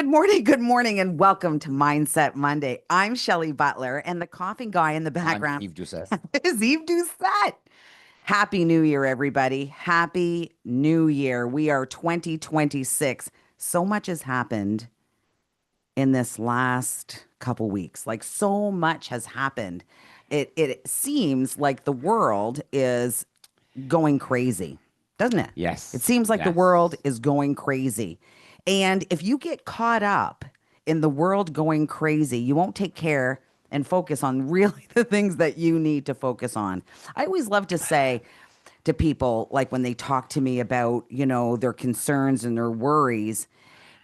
good morning, and welcome to Mindset Monday. I'm Shelley Butler, and the coughing guy in the I'm background Yves Doucet. is Yves Doucet. Happy New Year, everybody. Happy New Year. We are 2026. So much has happened in this last couple weeks. Like, so much has happened. It seems like the world is going crazy, doesn't it? It Yes, seems like the world yes. is going crazy. And if you get caught up in the world going crazy, you won't take care and focus on really the things that you need to focus on. I always love to say to people, like when they talk to me about, their concerns and their worries,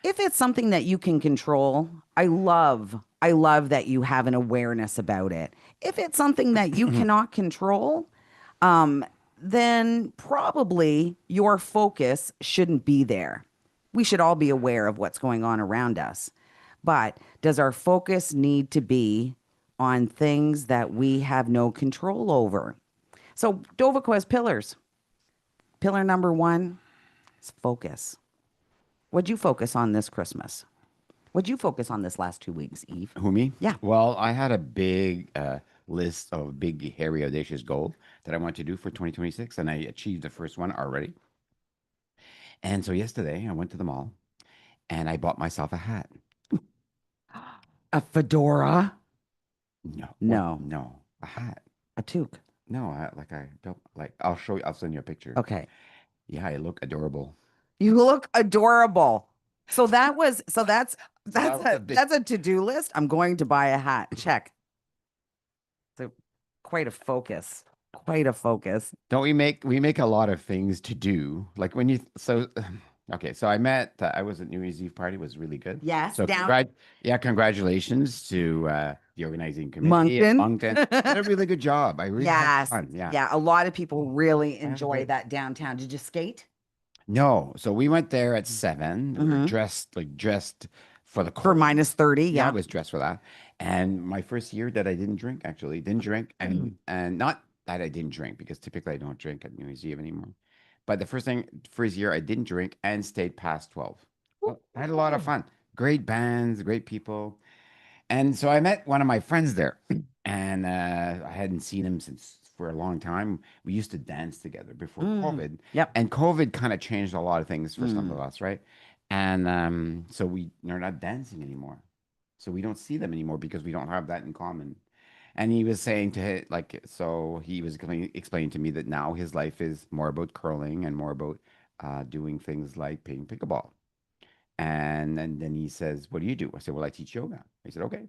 if it's something that you can control, I love that you have an awareness about it. If it's something that you cannot control, then probably your focus shouldn't be there. We should all be aware of what's going on around us. But does our focus need to be on things that we have no control over? So, Dovico has pillars. Pillar number one is focus. What'd you focus on this Christmas? What'd you focus on this last 2 weeks, Eve? Who, me? Yeah. Well, I had a big list of big, hairy, audacious goals that I want to do for 2026, and I achieved the first one already. And so yesterday, I went to the mall and I bought myself a hat. A fedora? No, what? No. No, a hat. A toque. No, I don't like. I'll show you. I'll send you a picture. Okay. Yeah, I look adorable. You look adorable. So So that that's was a a big. that's a to-do list. I'm going to buy a hat. Check. So quite a focus. Quite a focus. Don't we make a lot of things to do? Like when you so okay, so I was at New Year's Eve party, was really good. Yes, So down congratulations to the organizing committee at Moncton. Moncton. Did a really good job. I really had Yes. fun. Yeah. Yeah, a lot of people really I had a enjoy great that downtown. Did you skate? No, so we went there at 7. We were Hmm. dressed for the For cold. minus 30, Yeah, I yeah. was dressed for that. And my first year that I didn't drink, actually, didn't drink, and not that I didn't drink because typically I don't drink at New Year's Eve anymore. But first year I didn't drink and stayed past 12. Well, I had a lot of fun. Great bands, great people. And so I met one of my friends there, and I hadn't seen him since for a long time. We used to dance together before Mm. COVID, Yep. and COVID kind of changed a lot of things for some Mm. of us, right? And so we're not dancing anymore, so we don't see them anymore because we don't have that in common. And he was saying so he was explaining to me that now his life is more about curling and more about doing things like playing pickleball. And then he says, "What do you do?" I said, "Well, I teach yoga." He said, "Okay."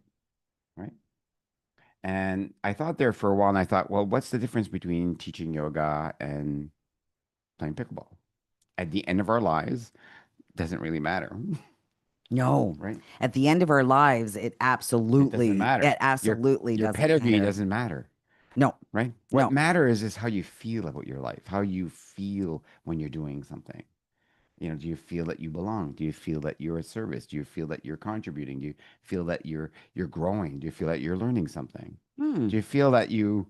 Right. And I thought there for a while, and I thought, well, what's the difference between teaching yoga and playing pickleball? At the end of our lives, doesn't really matter, No. right? At the end of our lives, it It doesn't absolutely, matter. it absolutely Your doesn't pedigree matter. doesn't matter, No, right? What no. matters is how you feel about your life, how you feel when you're doing something. Do you feel that you belong? Do you feel that you're a service? Do you feel that you're contributing? Do you feel that you're growing? Do you feel that you're learning something? Hmm. Do you feel that you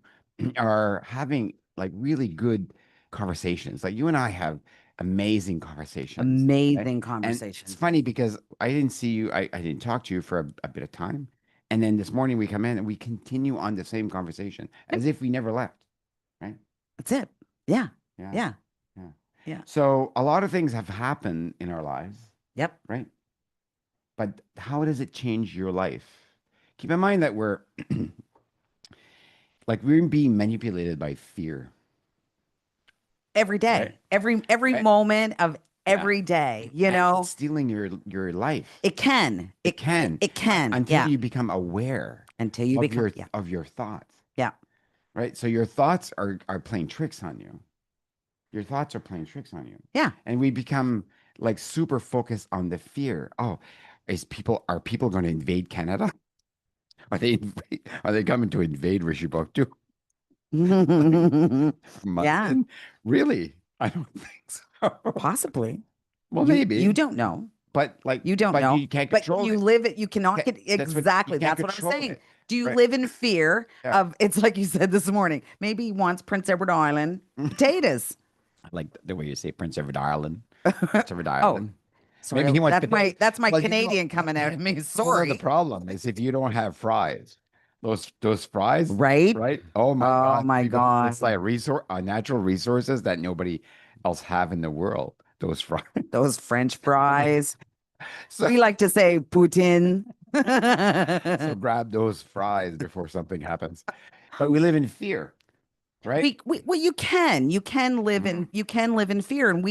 are having like really good conversations? Like you and I have amazing conversations, right? Amazing And it's conversations. funny because I didn't see you, I didn't talk to you for a bit of time. And then this morning we come in and we continue on the same conversation Yep. as if we never left, right? That's it. Yeah. Yeah. Yeah. Yeah. Yeah. So a lot of things have happened in our lives, Yep. right? But how does it change your life? Keep in mind that we're being manipulated by fear, Every right? day. Every Right? moment of Yeah. every day, And it's stealing your life. It can. It can It can. until Yeah. you become aware Until you of become, your yeah. of your thoughts, Yeah. right? So your thoughts are playing tricks on you. Your thoughts are playing tricks on you. Yeah. And we become like super focused on the fear. Oh, are people going to invade Canada? Are they coming to invade Rishi Yeah. Moncton? Really? I don't think so. Possibly. Well, You maybe, don't know. but You don't know, you can't but control you it. live it. You cannot get That's what you exactly. can't That's what I'm control saying. it, Do you right? live in fear Yeah. of? It's like you said this morning. Maybe he wants Prince Edward Island potatoes. I like the way you say Prince Edward Island. Prince Edward Oh, Island. Sorry, Maybe he wants that's my well, Canadian coming out of me. well, the Sorry. problem is if you don't have fries, those fries, Right? right? Oh my Oh God, my God. it's like natural resources that nobody else have in the world. Those fries. Those French fries. So We like to say Putin. so grab those fries before something happens. But we live in fear, right? We well, Mhm. you can live in fear, and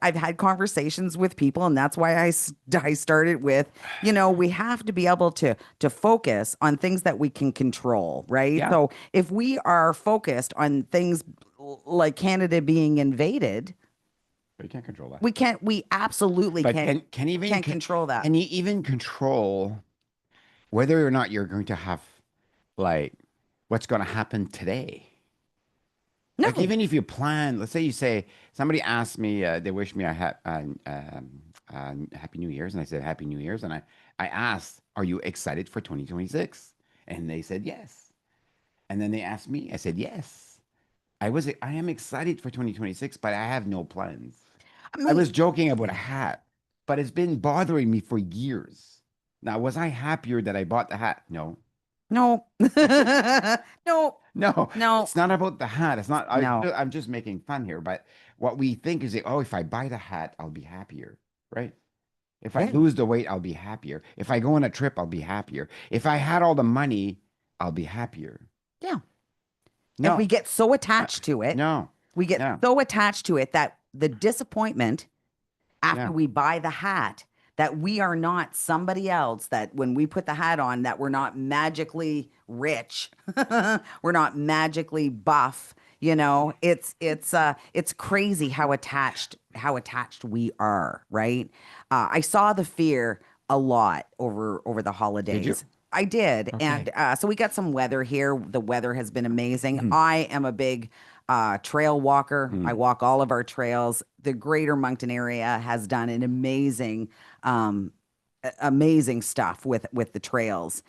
I've had conversations with people, and that's why I started with, we have to be able to focus on things that we can control, right? Yeah, So if we are focused on things like Canada being invaded, but you can't control that. we absolutely But can't control that. can you even control whether or not you're going to have like what's going to happen today? Like No, even if you plan, let's say you say somebody asked me, they wish me a happy New Year's, and I said Happy New Year's, and I asked, "Are you excited for 2026?" And they said yes. And then they asked me, I said yes. I am excited for 2026, but I have no plans. I I mean, was joking about a hat, but it's been bothering me for years. Now, was I happier that I bought the hat? No. no, no, No, no, it's not about the hat. It's not. no. I'm just making fun here. But what we think is that, oh, if I buy the hat, I'll be happier, right? If I Yeah, lose the weight, I'll be happier. If I go on a trip, I'll be happier. If I had all the money, I'll be happier. yeah. And we No, get so uh, attached to it. no, We get no, so attached to it that the disappointment after no. we buy the hat, that we are not somebody else, that when we put the hat on, that we're not magically rich, we're not magically buff. It's crazy how attached we are, right? I saw the fear a lot over the Did you? holidays. I did. And Okay. so we got some weather here. The weather has been amazing. I am a big trail walker. I Mm. walk all of our trails. The greater Moncton area has done an amazing stuff with the trails.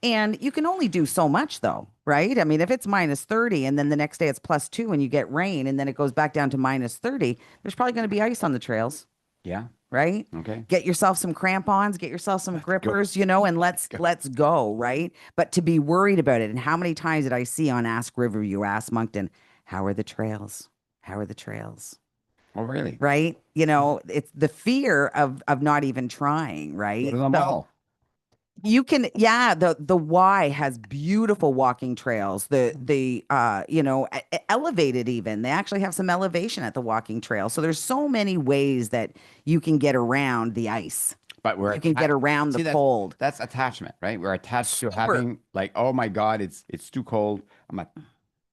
And you can only do so much though, right? I mean, if it's -30 and then the next day it's +2 and you get rain and then it goes back down to -30, there's probably going to be ice on the trails, Yeah. right? Okay. Get yourself some crampons, get yourself some Let's go. grippers, and let's Go. let's go, right? But to be worried about it, and how many times did I see on Ask Riverview, Ask Moncton, how are the trails? How are the trails? Oh, really? Right? It's the fear of not even trying, Go to right? the So mall. you can, yeah, the Y has beautiful walking trails. Elevated even. They actually have some elevation at the walking trail. So there's so many ways that you can get around the ice. But we're You can get attached. around the See, cold. that's attachment, right? We're attached to Super. having like, oh my God, it's too cold.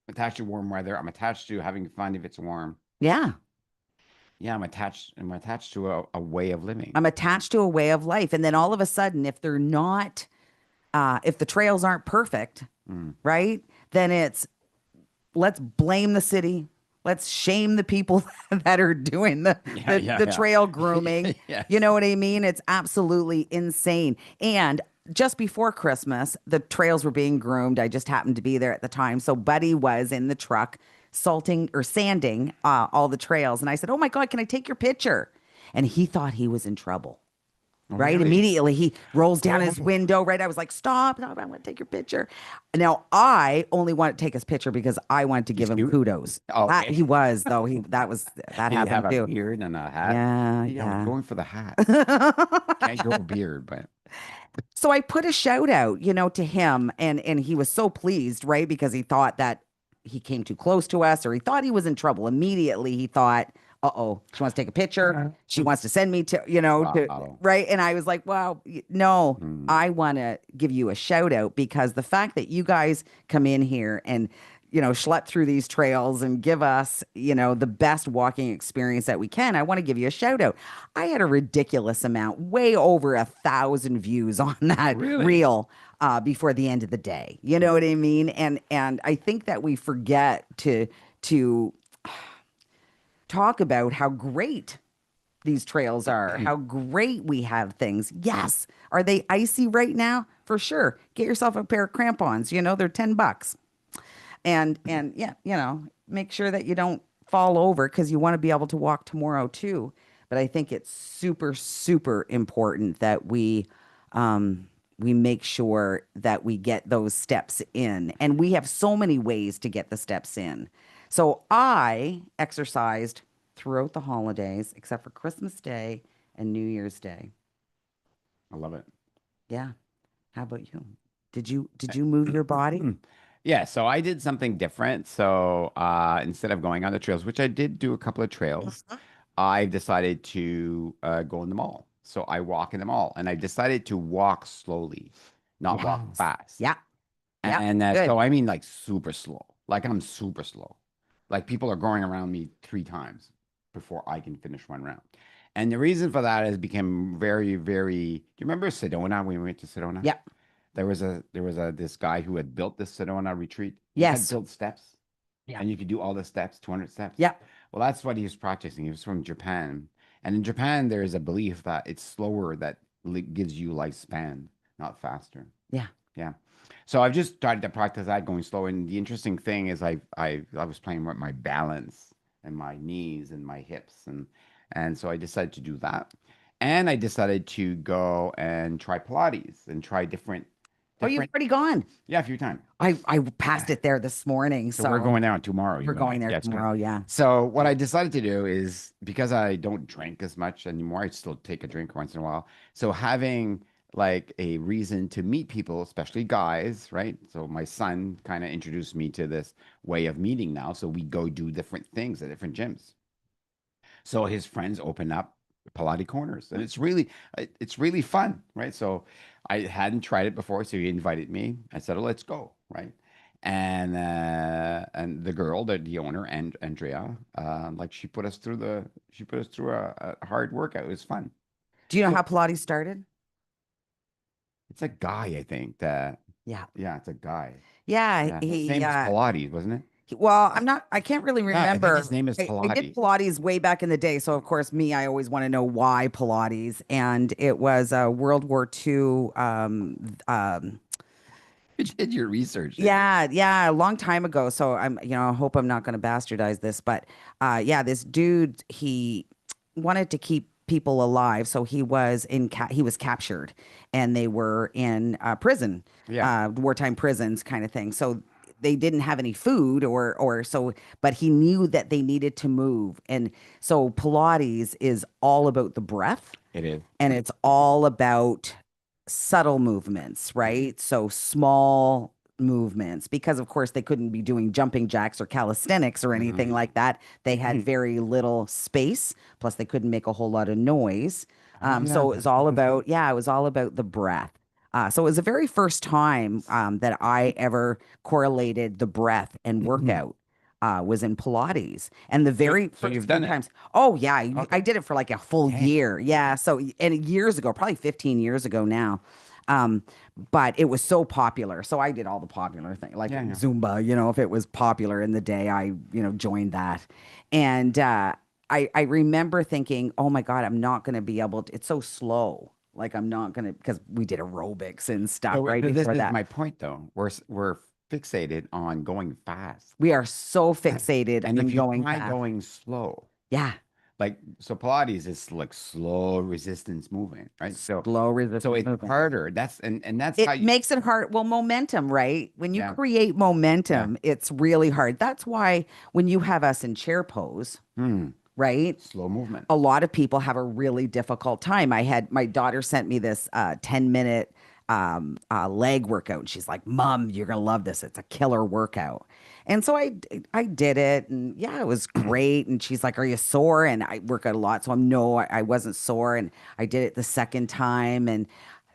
Attached to warm weather. I'm attached to having fun if it's warm. Yeah. Yeah, I'm attached to a way of living. I'm attached to a way of life. And then all of a sudden, if the trails aren't perfect, Mm. right? Then it's let's blame the city. Let's shame the people that are doing the Yeah, the, the yeah, trail grooming. yeah. You Yes. know what I mean? It's absolutely insane. And just before Christmas, the trails were being groomed. I just happened to be there at the time. So Buddy was in the truck salting or sanding all the trails. And I said, "Oh my God, can I take your picture?" And he thought he was in trouble. Oh, Right. really? Immediately he rolls down his Oh, window. Right. I was like, stop. No, I want to take your picture. Now I only want to take his picture because I wanted to he's give him cute. kudos. Oh, That okay. he was, though. That Did he have happened a too. beard and a hat? Yeah, Yeah, I was yeah. going for the hat. Can't grow a beard, but So I put a shout out, to him, and he was so pleased, right? Because he thought that he came too close to us, or he thought he was in trouble. Immediately he thought, uh-oh, she wants to take a picture. She wants to send me to wow. right. And I was like, wow, no, Mm. I want to give you a shout out because the fact that you guys come in here and schlep through these trails and give us, the best walking experience that we can. I want to give you a shout out. I had a ridiculous amount, way over 1,000 views on that Really? reel before the end of the day. You know what I mean? And I think that we forget to talk about how great these trails are, how great we have things. Yes. Are they icy right now? For sure. Get yourself a pair of crampons. They're $10. And yeah, make sure that you don't fall over because you want to be able to walk tomorrow too. but I think it's super, super important that we make sure that we get those steps in. And we have so many ways to get the steps in. So I exercised throughout the holidays, except for Christmas Day and New Year's Day. I love it. Yeah. How about you? Did you move your body? Yeah, so I did something different. So instead of going on the trails, which I did do a couple of trails, I decided to go in the mall. So I walk in the mall, and I decided to walk slowly, not walk Yes. fast. Yeah. Yeah. And Good. so I mean like super slow. Like I'm super slow. Like people are going around me 3 times before I can finish one round. And the reason for that has become very, very. Do you remember Sedona when we went to Sedona? Yeah. There was a this guy who had built this Sedona retreat. He had Yes. built steps, Yeah. and you could do all the steps, 200 steps. Yeah. Well, that's what he was practicing. He was from Japan, and in Japan there is a belief that it's slower that gives you lifespan, not faster. Yeah. Yeah. So I've just started to practice that going slow. And the interesting thing is I was playing with my balance and my knees and my hips and so I decided to do that. And I decided to go and try Pilates and try different Oh, you've different already gone. yeah, a few times. I passed it there this morning, So we're so going out tomorrow, we're you and I. going there Yeah, it's good. tomorrow. Yeah. So what I decided to do is because I don't drink as much anymore, I still take a drink once in a while. So having like a reason to meet people, especially guys, right? So my son kind of introduced me to this way of meeting now. So we go do different things at different gyms. So his friends open up Pilates corners, and it's really fun, right? So I hadn't tried it before, so he invited me. I said, "Oh, let's go," right? And the girl, the owner, and Andrea, like she put us through a hard workout. It was fun. Do you know So how Pilates started? it's a guy, I think. That Yeah. yeah, it's a guy. Yeah. Yeah, He, same as Pilates, wasn't it? well, I can't really Yeah, I think remember. his name is I did Pilates. Pilates way back in the day. So, of course, me, I always want to know why Pilates. And it was World War II. You did your research, didn't you? Yeah, yeah, a long time ago. So I hope I'm not going to bastardize this, but yeah, this dude, he wanted to keep people alive, so he was captured, and they were in prison, Yeah. wartime prisons, kind of thing. So they didn't have any food, or so, but he knew that they needed to move, and so Pilates is all about the breath, It is. and it's all about subtle movements, right? So small movements, because of course they couldn't be doing jumping jacks or calisthenics or anything Mhm. like that. They had very little space, plus they couldn't make a whole lot of noise. Oh yeah, So it was all about, yeah, it was all about the breath. So it was the very first time that I ever correlated the breath and workout. Was in Pilates, and the So, very so first you've few done it. times. Oh yeah, I Okay. did it for like a full Dang. year. Yeah, so and years ago, probably 15 years ago now. Um, but it was so popular. So I did all the popular thing, like Yeah, yeah. Zumba, if it was popular in the day, I joined that. And I remember thinking, oh my God, I'm not going to be able to, it's so slow. Like I'm not going to, because we did aerobics and stuff So right this before is that. my point, though. We're fixated on going fast, We are so fixated and on if you going try fast. going slow, Yeah. like so, Pilates is like slow resistance movement, right? Slow So resistance it's movement. harder. And that's how It you. makes it hard. Well, momentum, right? When you Yeah, create yeah. momentum, it's really hard. That's why when you have us in chair pose, Hmm. right? Slow movement. A lot of people have a really difficult time. I had my daughter sent me this 10-minute leg workout. And she's like, Mom, you're gonna love this. It's a killer workout. And so I did it, and yeah, it was great. And she's like, Are you sore? And I work out a lot, so I wasn't sore. And I did it the second time, and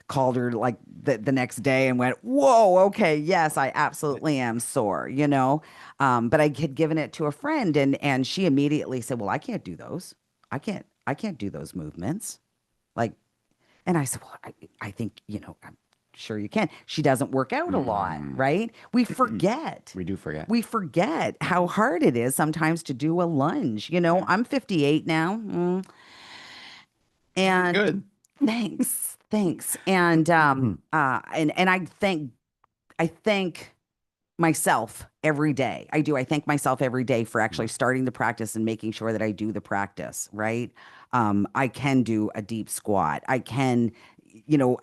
called her like the next day and went, Whoa, okay, yes, I absolutely am sore. But I had given it to a friend, and she immediately said, Well, I can't do those. I can't do those movements. Like, and I said, Well, I think, I'm sure you can. She doesn't work out a lot, Mm. right? We forget. We do forget. We forget how hard it is sometimes to do a lunge. Yeah. I'm 58 now. And Good. thanks. And and I thank myself every day. I do. I thank myself every day for actually starting the practice and making sure that I do the practice, right? I can do a deep squat. I can,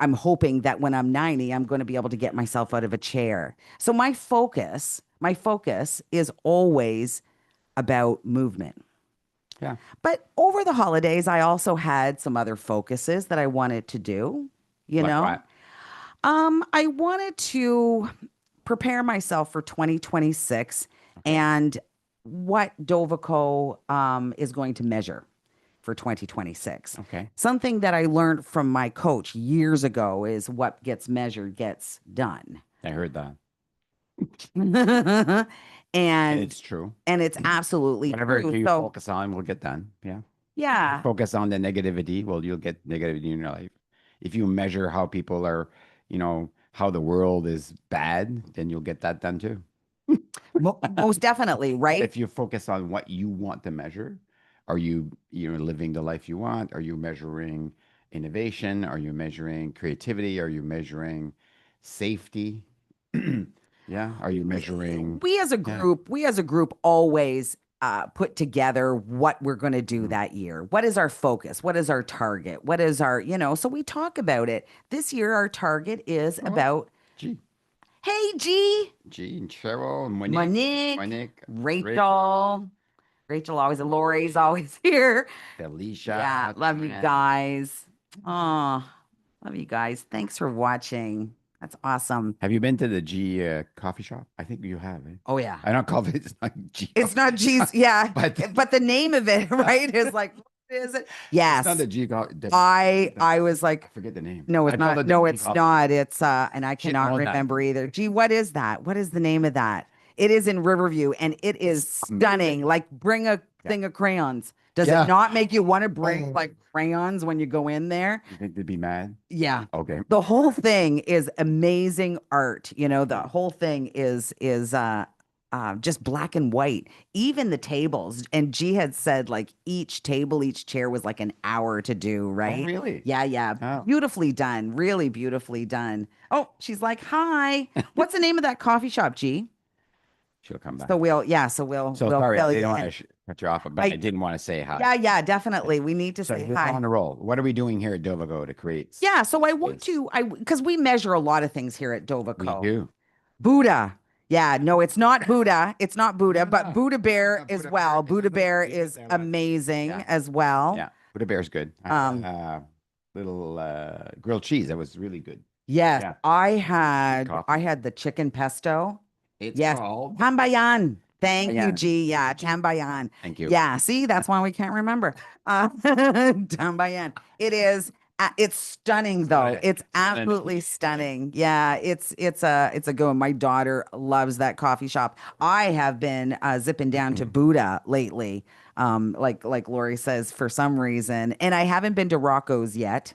I'm hoping that when I'm 90, I'm going to be able to get myself out of a chair. So my focus is always about movement. Yeah. But over the holidays, I also had some other focuses that I wanted to do, you Like know. what? I wanted to prepare myself for 2026 Okay. and what Dovico is going to measure for 2026. Okay. Something that I learned from my coach years ago is what gets measured gets done. I heard that. And and it's true. and it's absolutely Whatever true. you So, focus on will get done. Yeah. You yeah. focus on the negativity, well, you'll get negativity in your life. If you measure how people are, how the world is bad, then you'll get that done too. Most definitely, But right? if you focus on what you want to measure, are you living the life you want? Are you measuring innovation? Are you measuring creativity? Are you measuring safety? Yeah. Are you measuring? Yeah. We as a group always put together what we're going to do Mm. that year. What is our focus? What is our target? What is so we talk about it. This year, our target is Oh, about, gee, hey, G, Gene, Cheryl, Monique, Monique, Rachel, Rachel. Rachel always, Lori's always here. Yeah, Felicia, love you Trent. guys. Oh, love you guys. Thanks for watching. That's awesome. Have you been to the G coffee shop? I think you have, eh? Oh, yeah. I don't call it, it's not G It's coffee not G's. shop, Yeah. but But the name of it, right, is like, what is it? it's not the Yes. G coffee. I was I like, forget the name. no, I it's call not. it the No, G it's coffee shop. not. It's and I Should cannot know that. remember either. Gee, what is that? What is the name of that? It is in Riverview and it is stunning. Amazing. Like, bring a Yeah. thing of crayons. Does it Yeah. not make you want to bring Oh. like crayons when you go in there? You think they'd be mad? Yeah. Okay. The whole thing is amazing art. The Yeah. whole thing is just black and white. Even the tables. And G had said like each table, each chair was like an hour to do, Oh, right? really? Yeah, yeah. Oh, Beautifully done. Really beautifully done. Oh, she's like, hi. What's the name of that coffee shop, G? she'll come So back. we'll, yeah, so we'll So we'll sorry, I fill you didn't want in. to cut you off, but I I didn't want to say hi. Yeah, yeah, definitely. We need to So say you're hi. on a roll. What are we doing here at Dovago to create Yeah, so I want space? to, because we measure a lot of things here at We Dovaco. do. Buddha. Yeah, no, it's not Buddha. It's not Buddha, but No, Buddha Bear no, as Buddha Bear well. is Buddha good. Bear We get is that one. amazing Yeah, as well. yeah. Buddha Bear's good. I had Um, little grilled cheese. That was really good. yes, Yeah, I good had I coffee. had the chicken pesto. It's Yes. called. Tambayan. Thank you, Yeah. G. Yeah, Tambayan. Thank you. Yeah, see, that's why we can't remember. Tambayan. It's stunning Got though. it. It's And absolutely stunning. Yeah, it's a good one. My daughter loves that coffee shop. I have been zipping down to Buddha lately. Like Lori says, for some reason, and I haven't been to Rocco's yet.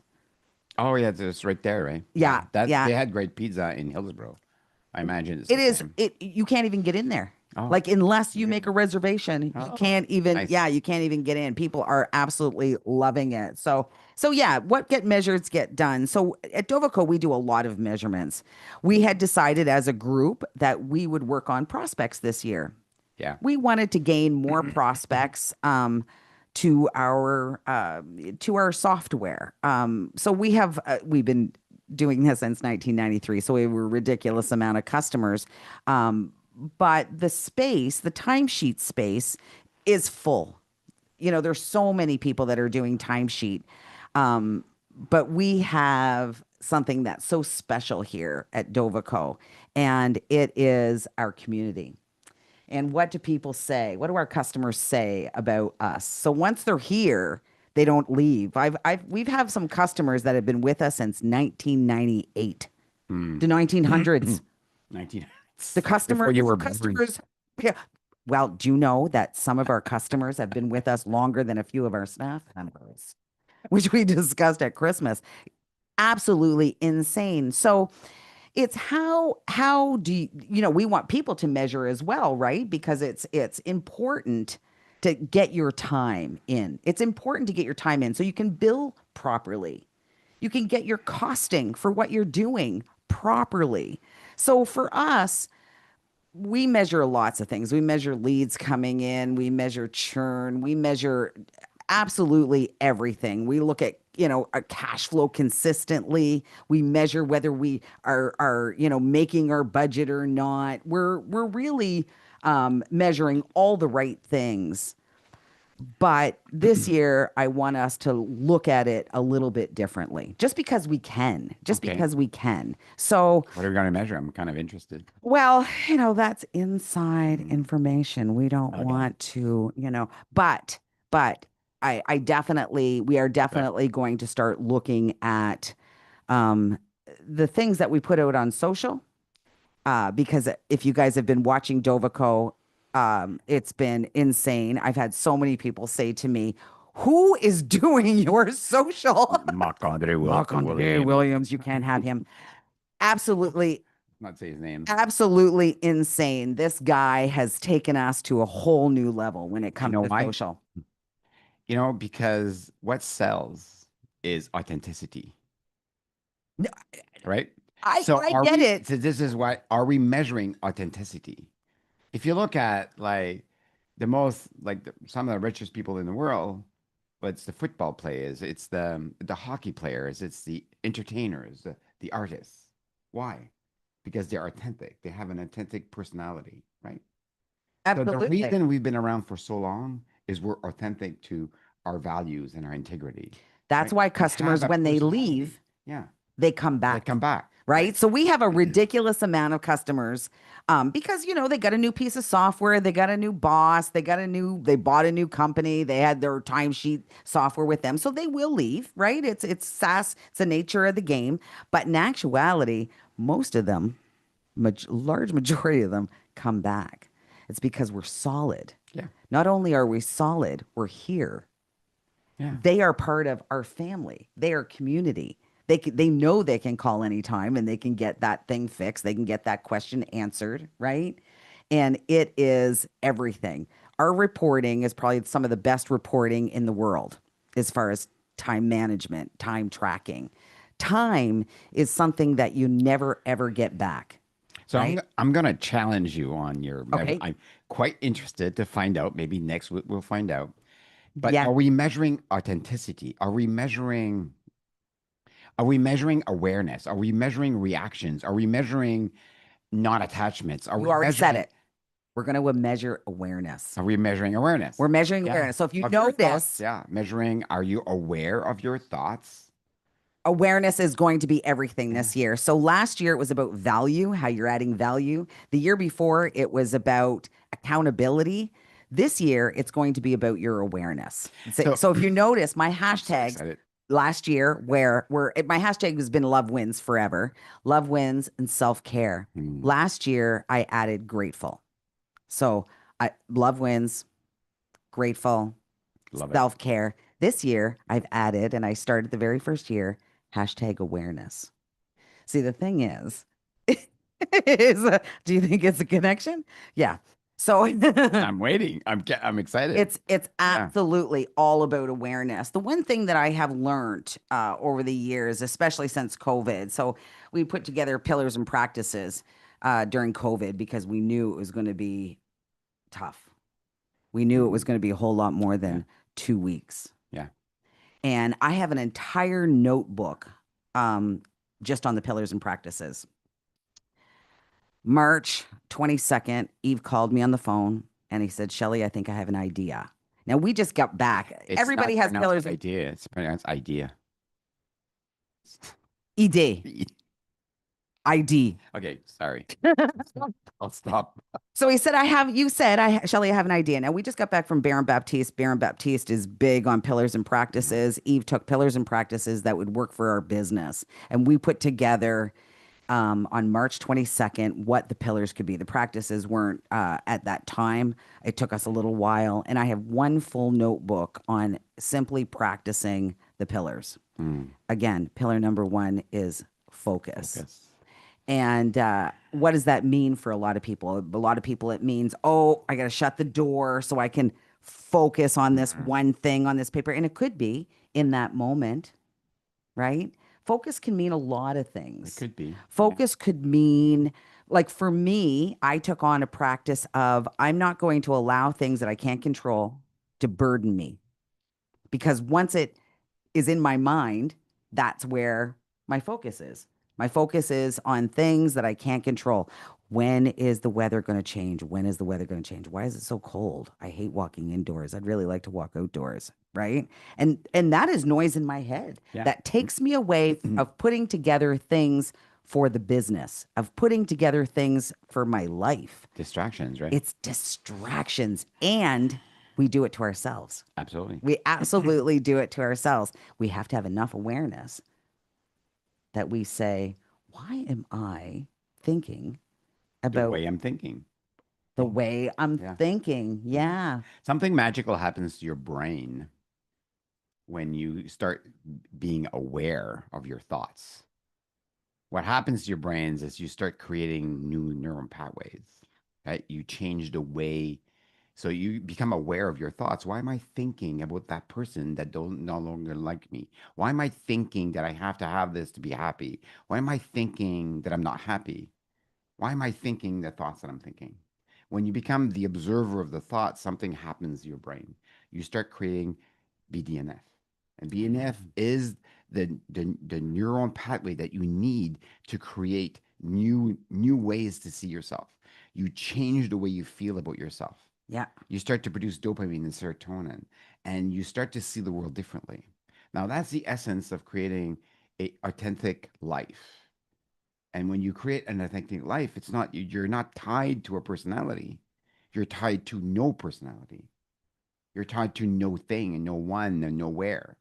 oh yeah, it's right there, right? Yeah, Yeah, that yeah. they had great pizza in Hillsborough. I imagine it's It the is same. you can't even get in there. Oh, Like, unless you make really? a reservation, you Oh, can't even, nice. yeah, you can't even get in. People are absolutely loving it. So yeah, what get measured get done. So at Dovaco, we do a lot of measurements. We had decided as a group that we would work on prospects this year. Yeah. We wanted to gain more prospects to our software. So we've been doing this since 1993. So we have a ridiculous amount of customers. But the timesheet space is full. There's so many people that are doing timesheet. But we have something that's so special here at Dovaco, and it is our community. And what do people say? What do our customers say about us? So once they're here, they don't leave. We've have some customers that have been with us since 1998, Hmm. the 1900s. 19 The before you were born. customers. Yeah. Well, do you know that some of our customers have been with us longer than a few of our staff members, which we discussed at Christmas? Absolutely insane. So it's how do we want people to measure as well, right? Because it's important to get your time in. It's important to get your time in so you can bill properly. You can get your costing for what you're doing properly. So for us, we measure lots of things. We measure leads coming in, we measure churn, we measure absolutely everything. We look at, our cash flow consistently. We measure whether we are, making our budget or not. We're really measuring all the right things. But this year, I want us to look at it a little bit differently, just because we can, just Okay. because we can. So, What are we going to measure? I'm kind of interested. well, that's inside Mm, information. We don't okay. want to, but I definitely, we are Good. definitely going to start looking at um, the things that we put out on social. Because if you guys have been watching Dovico, it's been insane. I've had so many people say to me, "Who is doing your social?" Marc-Andre Marc-Andre Williams. Williams, you can't have him. Absolutely, Not say his name. absolutely insane. This guy has taken us to a whole new level when it Do you comes know to why? social. Because what sells is authenticity, No, right? I So I are get we, it. so this is why, are we measuring authenticity? If you look at like some of the richest people in the world, but it's the football players, it's the hockey players, it's the entertainers, the artists. Why? Because they're authentic. They have an authentic personality, right? So the Absolutely. reason we've been around for so long is we're authentic to our values and our integrity, That's right? why We have customers, a when they personality. leave, Yeah, they come they come back. back, Right. right? So we have a ridiculous amount of customers because, they got a new piece of software, they got a new boss, they bought a new company, they had their timesheet software with them. So they will leave, right? It's SaaS, it's the nature of the game. But in actuality, most of them, large majority of them come back. It's because we're solid. Yeah, Not only are we solid, we're here. yeah. They are part of our family. They are community. They know they can call anytime and they can get that thing fixed. They can get that question answered, right? And it is everything. Our reporting is probably some of the best reporting in the world as far as time management, time tracking. Time is something that you never ever get back, So right? I'm gonna challenge you on your measure. Okay. I'm quite interested to find out. Maybe next week we'll find out. But Yeah. are we measuring authenticity? Are we measuring awareness? Are we measuring reactions? Are we measuring non-attachments? You already said it. We're going to measure awareness. Are we measuring awareness? We're measuring Yeah. awareness. So if you Of your thoughts. notice, Yeah. Measuring, are you aware of your thoughts? awareness is going to be everything Yeah. this year. So last year it was about value, how you're adding value. The year before it was about accountability. This year it's going to be about your awareness. So, So so if you notice my I'm so hashtags excited. last year my hashtag has been love wins forever. Love wins and self-care. Hmm. Last year I added grateful. So I love wins, grateful, Love it. self care. This year, I've added, and I started the very first year, hashtag awareness. See, the thing is, do you think it's a connection? Yeah. So I'm waiting. I'm excited. it's Yeah. absolutely all about awareness. The one thing that I have learned over the years, especially since COVID, so we put together pillars and practices during COVID because we knew it was going to be tough. We knew it was Mm, going to be a whole lot more yeah. than 2 weeks. Yeah. And I have an entire notebook um, just on the pillars and practices. March 22nd, Eve called me on the phone and he said, Shelley, I think I have an idea. Now we just got back. It's Everybody not has pronounced pillars and idea. It's pronounced idea. ED, ID. Okay. Sorry. I'll stop. So he said, you said, Shelley, I have an idea. Now we just got back from Baron Baptiste. Baron Baptiste is big on pillars and Yeah. practices. Eve took pillars and practices that would work for our business. And we put together on March 22nd what the pillars could be. The practices weren't at that time. It took us a little while. And I have one full notebook on simply practicing the pillars. Mm, Again, pillar number one is focus. focus. And what does that mean for a lot of people? A lot of people, it means, oh, I got to shut the door so I can focus on this Yeah. one thing on this paper. And it could be in that moment, right? Focus can mean a lot of It things. could be. Yeah. Focus could mean, like for me, I took on a practice of I'm not going to allow things that I can't control to burden me. because once it is in my mind, that's where my focus is. My focus is on things that I can't control. When is the weather going to change? When is the weather going to change? Why is it so cold? I hate walking indoors. I'd really like to walk outdoors, right? And that is noise in my head. Yeah. That takes me away of putting together things for the business, of putting together things for my life. Distractions, right? It's distractions and we do it to ourselves. Absolutely. We absolutely do it to ourselves. We have to have enough awareness that we say, why am I thinking The about way I'm thinking. the way I'm Yeah. thinking? Yeah. Yeah. Something magical happens to your brain when you start being aware of your thoughts. What happens to your brains is you start creating new neural pathways, right? You change the way, so you become aware of your thoughts. Why am I thinking about that person that don't no longer like me? Why am I thinking that I have to have this to be happy? Why am I thinking that I'm not happy? Why am I thinking the thoughts that I'm thinking? When you become the observer of the thoughts, something happens to your brain. You start creating BDNF. And BDNF is the neuron pathway that you need to create new ways to see yourself. You change the way you feel about yourself. Yeah. You start to produce dopamine and serotonin, and you start to see the world differently. Now, that's the essence of creating a authentic life. And when you create an authentic life, it's not you're not tied to a personality. You're tied to no personality. You're tied to no thing and no one and nowhere.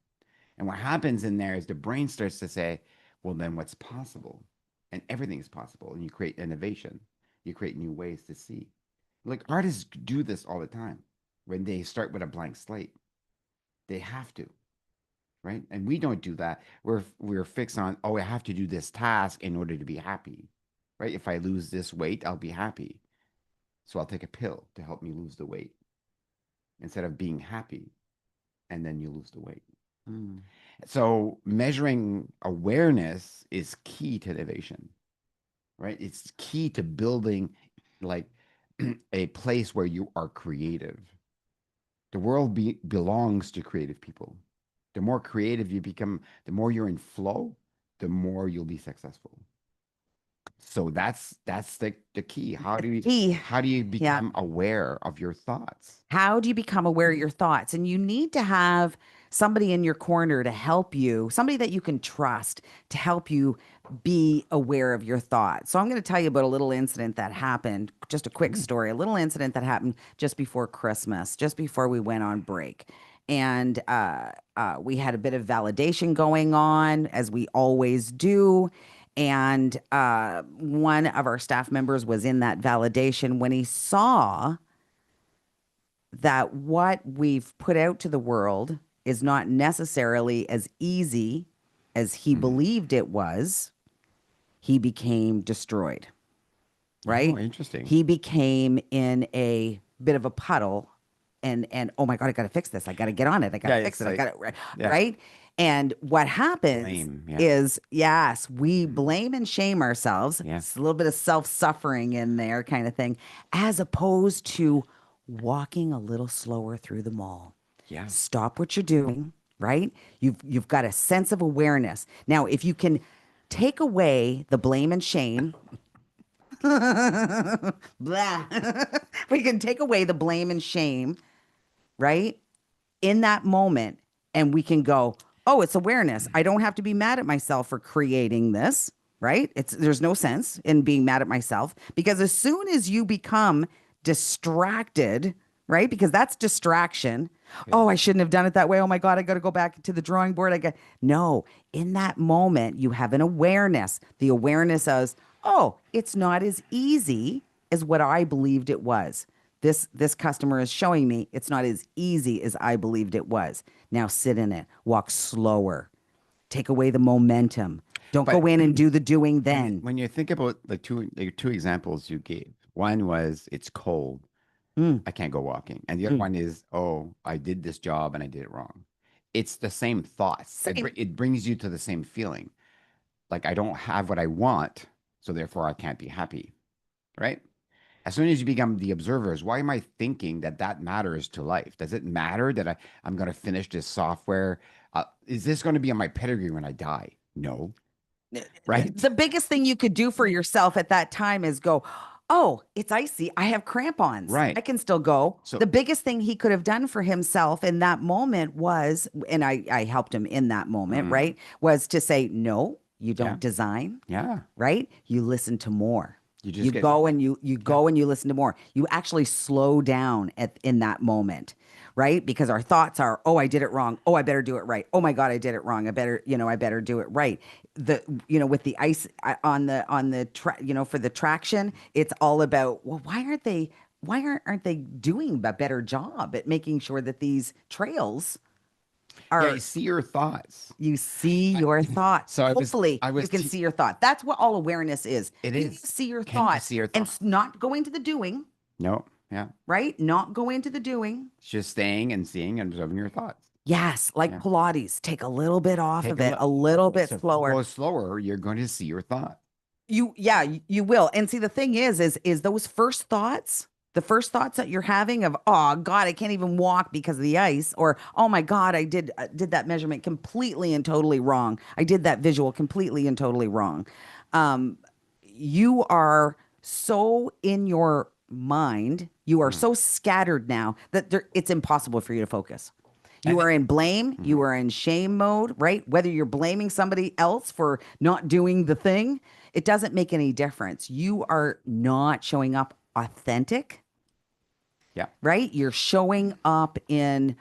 And what happens in there is the brain starts to say, well, then what's possible? And everything is possible. And you create innovation. You create new ways to see. Like artists do this all the time. When they start with a blank slate, they have to, right? And we don't do that. We're fixed on, oh, I have to do this task in order to be happy, right? If I lose this weight, I'll be happy. So I'll take a pill to help me lose the weight instead of being happy, and then you lose the weight. Mm. So measuring awareness is key to innovation, right? It's key to building like a place where you are creative. The world belongs to creative people. The more creative you become, the more you're in flow, the more you'll be successful. So that's the key. Key. How do you Yeah. become aware of your thoughts? How do you become aware of your thoughts? And you need to have somebody in your corner to help you, somebody that you can trust to help you be aware of your thoughts. So I'm going to tell you about a little incident that happened, just a quick Ooh, story, a little incident that happened just before Christmas, just before we went on break. And we had a bit of validation going on, as we always do. And one of our staff members was in that validation when he saw that what we've put out to the world is not necessarily as easy as he hmm. believed it was, he became destroyed, Oh, right? interesting. He became in a bit of a puddle and oh my God, I gotta fix this. I gotta get on it. I gotta Yeah, fix it's it. I like gotta yeah, right. And what happens blame. Yeah, is, yes, we mm, blame and shame ourselves. yeah, It's a little bit of self-suffering in there, kind of thing, as opposed to walking a little slower through the mall. yeah. Stop what you're doing, right? You've got a sense of awareness. Now, if you can take away the blame and shame, blah. We can take away the blame and shame, right? In that moment, and we can go, oh, it's awareness. I don't have to be mad at myself for creating this, right? It's there's no sense in being mad at myself because as soon as you become distracted, right? Because that's distraction. Okay. Oh, I shouldn't have done it that way. Oh my God, I got to go back to the drawing board. I got no. In that moment, you have an awareness. The awareness of, oh, it's not as easy as what I believed it was. This customer is showing me it's not as easy as I believed it was. Now sit in it. Walk slower. Take away the momentum. Don't But go in and do the doing then. when you think about the two examples you gave, one was it's cold, Mm, I can't go walking, and the other mm. one is, oh, I did this job and I did it wrong. It's the same thought. Same. It brings you to the same feeling. Like I don't have what I want, so therefore I can't be happy, right? As soon as you become the observers, why am I thinking that that matters to life? Does it matter that I'm going to finish this software? Is this going to be on my pedigree when I die? No, right? The biggest thing you could do for yourself at that time is go, oh, it's icy. I have crampons. Right. I can still go. So, The biggest thing he could have done for himself in that moment was, and I helped him in that moment, mm, right? Was to say, no, you yeah, don't design, yeah. right? You listen to more. You You just get, go and you yeah, go and you listen to more. You actually slow down in that moment, right? Because our thoughts are, oh, I did it wrong. Oh, I better do it right. Oh my God, I did it wrong. I better do it right. With the ice on the for the traction, it's all about, well, why aren't they doing a better job at making sure that these trails yeah. You are see your thoughts. you see I, your thoughts. so Hopefully, I you was, can see your thought. That's what all awareness is. it Can you is. see your Can you thoughts see your and thoughts? not go into the doing, No, yeah. right? Not go into the doing. It's just staying and seeing and observing your thoughts. Yes, like Yeah. Pilates, take a little bit off Take of a it, look. a little bit So if you slower. go slower, you're going to see your thoughts. Yeah, you will. And see, the thing is those first thoughts, the first thoughts that you're having of, oh God, I can't even walk because of the ice, or oh my God, I did that measurement completely and totally wrong. I did that visual completely and totally wrong. Um, you are so in your mind, you are Mm. so scattered now that it's impossible for you to focus. I You are think. in blame, you Mhm. are in shame mode, right? Whether you're blaming somebody else for not doing the thing, it doesn't make any difference. You are not showing up authentic, Yeah, right? You're showing up in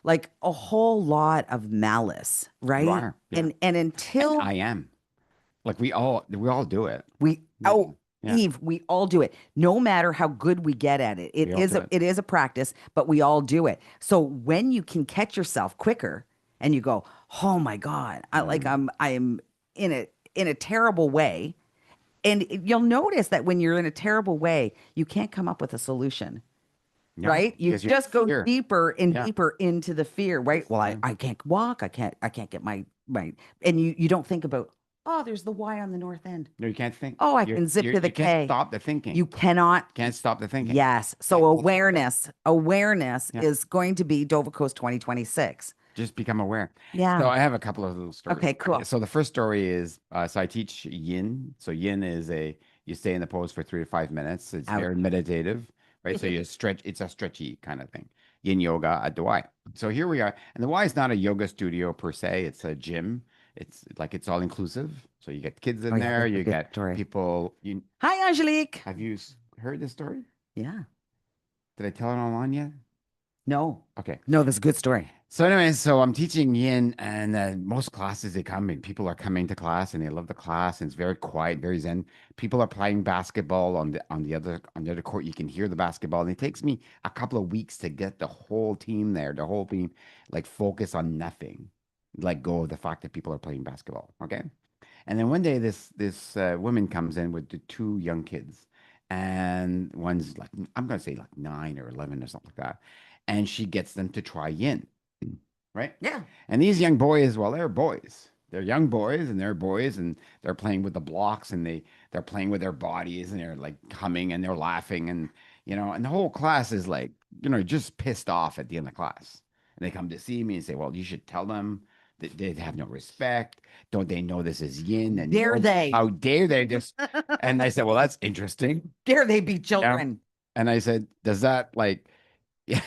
like a whole lot of malice, you right? are. Yeah, And and until I am. Like we all do it. we Yeah, oh yeah, Eve, we all do it. No matter how good we get at it. It we all is do a it. it is a practice, but we all do it. So when you can catch yourself quicker and you go, "Oh my God, Mm. I'm in a terrible way." And you'll notice that when you're in a terrible way, you can't come up with a solution, No, right? You because you're in just go fear. deeper and Yeah, deeper into the fear, right? Well, I, yeah. I can't walk. I can't get my and you don't think about, oh, there's the Y on the north end. No, you can't think. Oh, I can zip to the You can't K. stop the thinking. You cannot. Can't stop the thinking. Yes. So Yeah, awareness yeah. is going to be Dover Coast 2026. Just become aware. So Yeah. I have a couple of little stories. Okay, cool. So the first story is so I teach yin. So yin is you stay in the pose for 3 to 5 minutes. It's Out. very meditative, right? So you stretch. It's a stretchy kind of thing. Yin yoga at the Y. So here we are, and the Y is not a yoga studio per se. It's a gym. It's like it's all inclusive. So you get kids Oh in yeah, there. this is a You good get story. people. Hi, Angelique. Have you heard this story? Yeah. Did I tell it online yet? No. Okay. No, this is a good story. So anyway, so I'm teaching yin, and most classes they come and people are coming to class and they love the class and it's very quiet, very zen. People are playing basketball on the other court. You can hear the basketball, and it takes me a couple of weeks to get the whole team there, the whole team, like focus on nothing, let go of the fact that people are playing basketball. Okay, and then one day this woman comes in with the two young kids, and one's like I'm gonna say like 9 or 11 or something like that, and she gets them to try yin, right? Yeah. And these young boys, well, they're boys. They're young boys and they're boys and they're playing with the blocks and they're playing with their bodies and they're like humming and they're laughing and and the whole class is like, just pissed off at the end of class. And they come to see me and say, well, you should tell them that they have no respect. Don't they know this is yin and Dare yoga? they? How dare they just and I said, well, that's interesting. Dare they be Yeah. children? And I said, does that like yeah,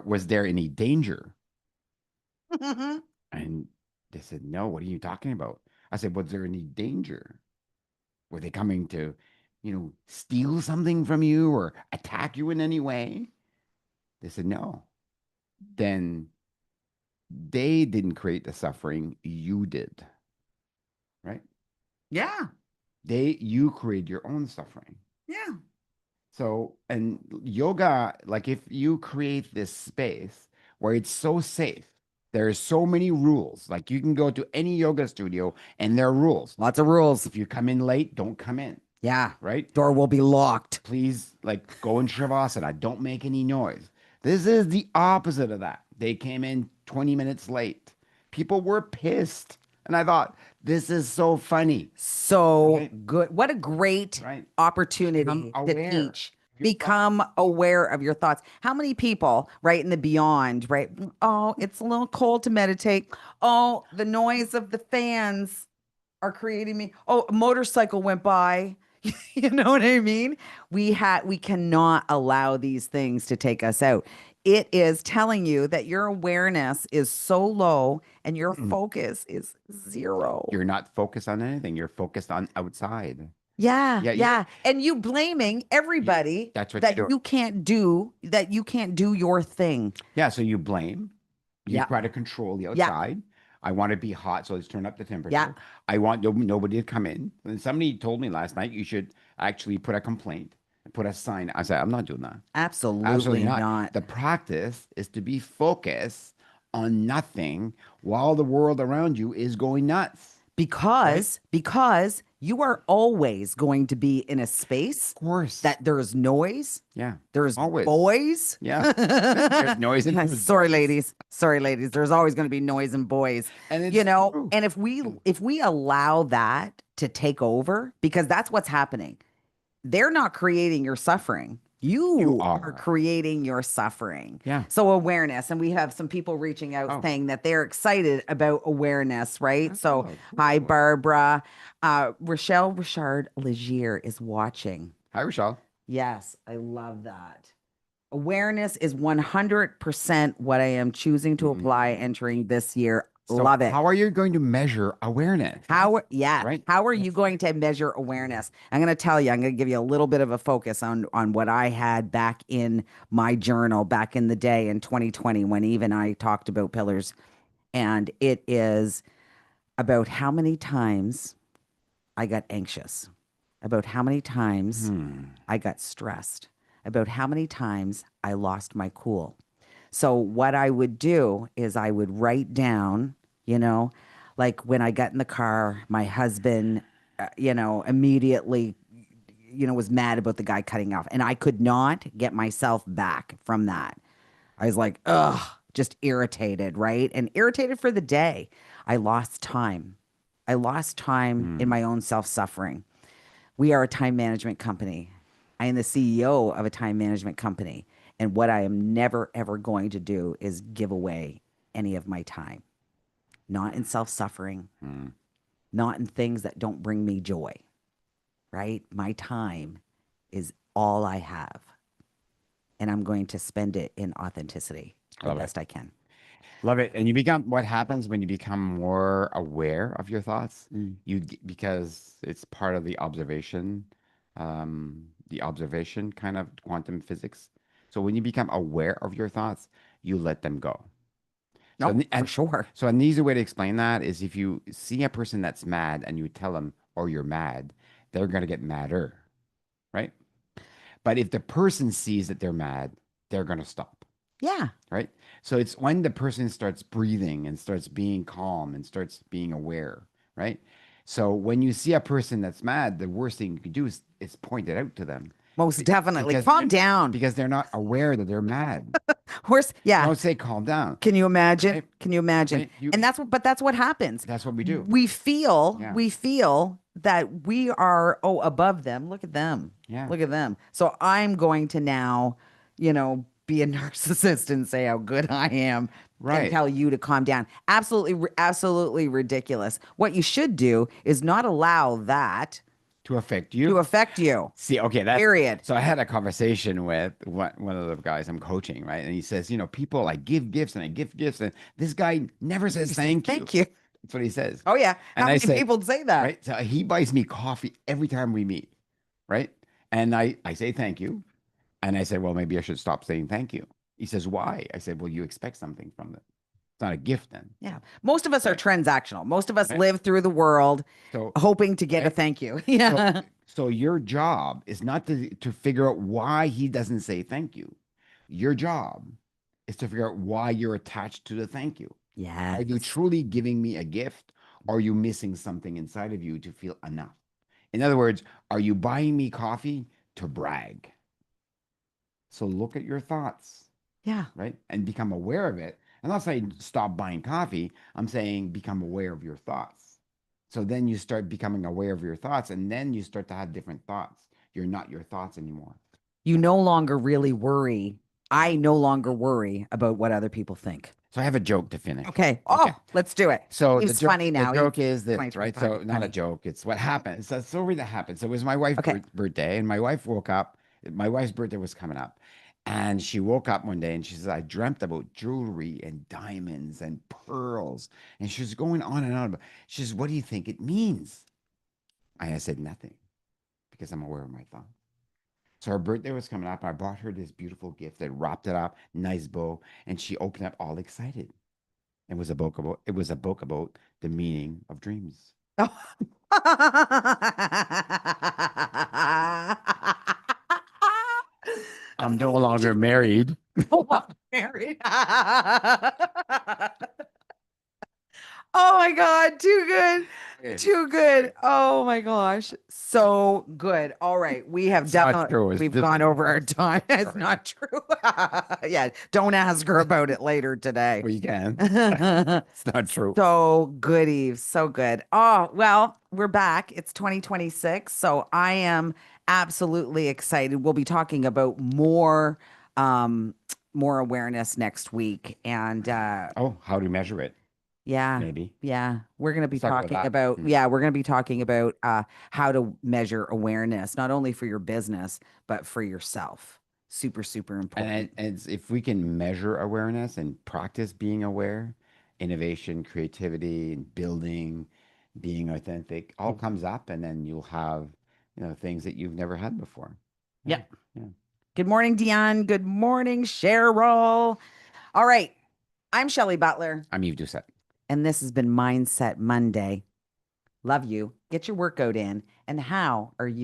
was there any danger? And they said, no, what are you talking about? I said, was there any danger? Were they coming to, steal something from you or attack you in any way? They said, no. Then they didn't create the suffering, you did, right? Yeah. You create your own suffering. Yeah. So, and yoga, like if you create this space where it's so safe, there's so many rules. Like you can go to any yoga studio and there are rules. Lots of rules. If you come in late, don't come in, Yeah. right? Door will be locked. Please, like go in Shavasana, don't make any noise. This is the opposite of that. They came in 20 minutes late. People were pissed. And I thought, This is so funny, So right? good. What a great Right. Become opportunity to aware teach. of your thoughts. Become aware of your thoughts. How many people, right, in the beyond, right? Oh, it's a little cold to meditate. Oh, the noise of the fans are creating me. Oh, a motorcycle went by. You know what I mean? We cannot allow these things to take us out. It is telling you that your awareness is so low and your focus is zero. You're not focused on anything. You're focused on outside. Yeah, Yeah, yeah. And you blaming you everybody that's what you're that doing. you can't do your thing. Yeah, so you blame, you Yeah, try to control the yeah, outside. I want to be hot, so let's turn up the yeah. temperature. I want nobody to come in. And somebody told me last night you should actually put a complaint, put a sign. I said, I'm not doing that. Absolutely Absolutely not. not. The practice is to be focused on nothing while the world around you is going nuts, right? Because you are always going to be in a space Of course. that there's noise, Yeah. there's Always. boys. Yeah. There's noise and there's Sorry, boys. ladies. Sorry, ladies. There's always going to be noise and boys. And it's true. And if we allow that to take over, because that's what's happening. They're not creating your suffering. You You are are. creating your suffering. Yeah. So awareness, and we have some people reaching out Oh, saying that they're excited about awareness, right? So oh, hi, cool. Barbara. Rochelle Richard Legier is watching. Hi, Rochelle. Yes, I love that. Awareness is 100% what I am choosing to apply Mm. entering this year. So, Love it. how are you going to measure awareness? Yeah, Right? how are you That's going to measure awareness? I'm going to tell you, I'm going to give you a little bit of a focus on what I had back in my journal back in the day in 2020 when Eve and I talked about pillars, and it is about how many times I got anxious, about how many times hmm. I got stressed, about how many times I lost my cool. So what I would do is I would write down, you know, like when I got in the car, my husband, immediately, was mad about the guy cutting off, and I could not get myself back from that. I was like, ugh, just irritated, right? And irritated for the day. I lost time. I lost time in Hmm. my own self-suffering. We are a time management company. I am the CEO of a time management company. And what I am never, ever going to do is give away any of my time, not in self suffering, Hmm. not in things that don't bring me joy, right? My time is all I have. And I'm going to spend it in authenticity the Love it. best I can. Love it. And you become what happens when you become more aware of your thoughts? Mm. Because it's part of the observation kind of quantum physics. So when you become aware of your thoughts, you let them go. So No, and, for and sure. so an easy way to explain that is if you see a person that's mad and you tell them, "Oh, you're mad," they're gonna get madder, right? But if the person sees that they're mad, they're gonna stop, Yeah. right? So it's when the person starts breathing and starts being calm and starts being aware, right? So when you see a person that's mad, the worst thing you can do is point it out to them Most be- definitely. because Calm down. they're not aware that they're mad. Horse, yeah. Don't say calm down, Can you imagine? right? Can you imagine? Right? You And that's what happens. that's what we do. Yeah. We feel that we are, above them. Look at them. Yeah. Look at them. So I'm going to now, be a narcissist and say how good I am and Right. tell you to calm down. Absolutely, absolutely ridiculous. What you should do is not allow that To affect to you. affect you. See, okay, that's Period. so I had a conversation with one of the guys I'm coaching, right? And he says, people, I give gifts and I give gifts, and this guy never says You say thank you. thank you. That's what he says. Oh yeah. And How I many say, people say that? right? So he buys me coffee every time we meet, right? And I say thank you. And I said, well, maybe I should stop saying thank you. He says, why? I said, well, you expect something from it. It's not a gift then, Yeah. Most of us are right? transactional. Most of us Right? live through the world So, hoping to get a right? thank you. So, Yeah. so your job is not to figure out why he doesn't say thank you. Your job is to figure out why you're attached to the thank you. Are you Yes. truly giving me a gift? Or are you missing something inside of you to feel enough? In other words, are you buying me coffee to brag? So look at your thoughts, Yeah. right? And become aware of it. I'm not saying stop buying coffee. I'm saying become aware of your thoughts. So then you start becoming aware of your thoughts, and then you start to have different thoughts. You're not your thoughts anymore. You no longer really worry. I no longer worry about what other people think. So I have a joke to finish. Okay. Okay. Oh, let's do it. So He's funny the now. He's joke is this, right? 2025. So He's not a funny. joke, it's what happened. It's a story that happened. So it was my wife's Okay. birthday, and my wife woke up. My wife's birthday was coming up, and she woke up one day and she says, "I dreamt about jewelry and diamonds and pearls." And she was going on and on about. She says, "What do you think it means?" I said nothing because I'm aware of my thoughts. So her birthday was coming up. I bought her this beautiful gift. I wrapped it up, nice bow, and she opened up all excited. It was a book about the meaning of dreams. I'm no longer married. Oh, I'm married. Oh my God, too good. Too good. Oh my gosh. So good. All right. We have It's not definitely true. It's we've just gone over our time. It's sorry. not true. Yeah, don't ask her about it later today. We can. It's not true. So good, Eve. So good. Oh, well, we're back. It's 2026. So I am absolutely excited. We'll be talking about um more awareness next week. And Oh, how to measure it? yeah, Maybe. yeah. We're going to be Let's talk about talking that. about, Hmm. yeah, we're going to be talking about how to measure awareness, not only for your business, but for yourself. Super, super important. If we can measure awareness and practice being aware, innovation, creativity, and building, being authentic, all Mhm. comes up, and then you'll have, things that you've never had before. Yeah, Yep. yeah. Good morning, Dion. Good morning, Cheryl. All right. I'm Shelley Butler, I'm Yves Doucet. and this has been Mindset Monday. Love you. Get your workout in. And how are you?